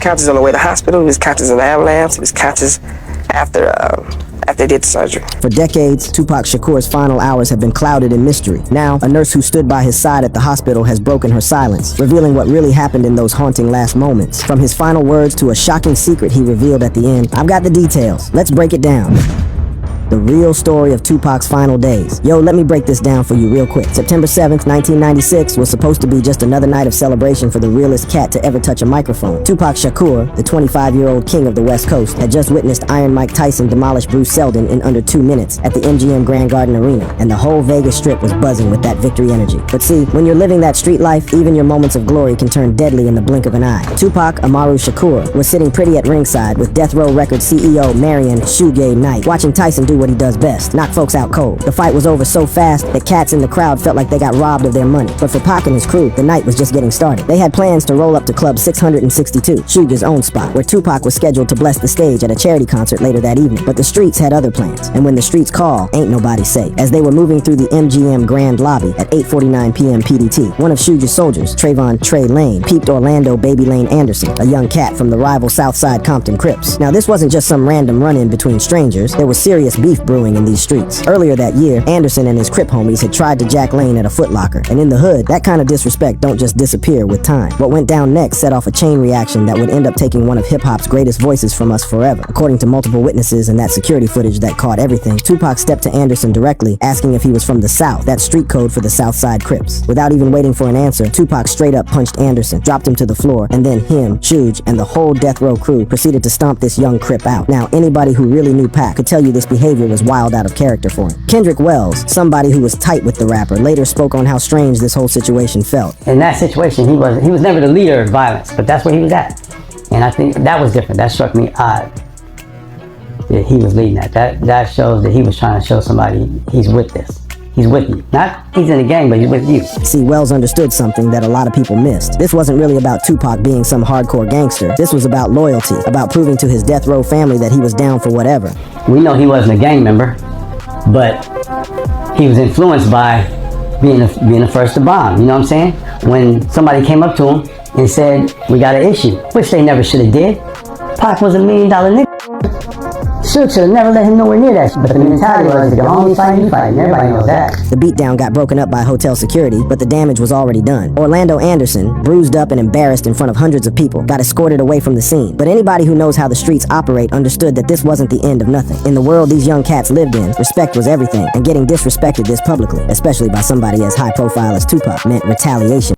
conscious on the way to the hospital. He was conscious in the ambulance. He was conscious after they did the surgery. For decades, Tupac Shakur's final hours have been clouded in mystery. Now, a nurse who stood by his side at the hospital has broken her silence, revealing what really happened in those haunting last moments. From his final words to a shocking secret he revealed at the end, I've got the details. Let's break it down. The real story of Tupac's final days. Yo, let me break this down for you real quick. September 7th, 1996 was supposed to be just another night of celebration for the realest cat to ever touch a microphone. Tupac Shakur, the 25-year-old king of the West Coast, had just witnessed Iron Mike Tyson demolish Bruce Seldon in under 2 minutes at the MGM Grand Garden Arena, and the whole Vegas Strip was buzzing with that victory energy. But see, when you're living that street life, even your moments of glory can turn deadly in the blink of an eye. Tupac Amaru Shakur was sitting pretty at ringside with Death Row Records CEO Marion Shoegay Knight, watching Tyson do what he does best, knock folks out cold. The fight was over so fast that cats in the crowd felt like they got robbed of their money. But for Pac and his crew, the night was just getting started. They had plans to roll up to Club 662, Sugar's own spot, where Tupac was scheduled to bless the stage at a charity concert later that evening. But the streets had other plans, and when the streets call, ain't nobody safe. As they were moving through the MGM Grand Lobby at 8:49 p.m. PDT, one of Sugar's soldiers, Trayvon Trey Lane, peeped Orlando Baby Lane Anderson, a young cat from the rival Southside Compton Crips. Now, this wasn't just some random run-in between strangers. There was serious beef brewing in these streets. Earlier that year, Anderson and his Crip homies had tried to jack Lane at a Foot Locker, and in the hood, that kind of disrespect don't just disappear with time. What went down next set off a chain reaction that would end up taking one of hip-hop's greatest voices from us forever. According to multiple witnesses and that security footage that caught everything, Tupac stepped to Anderson directly, asking if he was from the South, that street code for the Southside Crips. Without even waiting for an answer, Tupac straight up punched Anderson, dropped him to the floor, and then him, Suge, and the whole Death Row crew proceeded to stomp this young Crip out. Now, anybody who really knew Pac could tell you this behavior was wild out of character for him. Kendrick Wells, somebody who was tight with the rapper, later spoke on how strange this whole situation felt. In that situation, he was never the leader of violence, but that's where he was at. And I think that was different. That struck me odd that he was leading that. That shows that he was trying to show somebody he's with this. He's with you. Not he's in the gang, but he's with you. See, Wells understood something that a lot of people missed. This wasn't really about Tupac being some hardcore gangster. This was about loyalty, about proving to his Death Row family that he was down for whatever. We know he wasn't a gang member, but he was influenced by being the first to bomb. You know what I'm saying? When somebody came up to him and said, "We got an issue," which they never should have did. Pac was $1 million nigga. Should have never let him nowhere near that shit. But the mentality was, if your homie fighting, you fighting. Everybody knows that. The beatdown got broken up by hotel security, but the damage was already done. Orlando Anderson, bruised up and embarrassed in front of hundreds of people, got escorted away from the scene. But anybody who knows how the streets operate understood that this wasn't the end of nothing. In the world these young cats lived in, respect was everything, and getting disrespected this publicly, especially by somebody as high profile as Tupac, meant retaliation.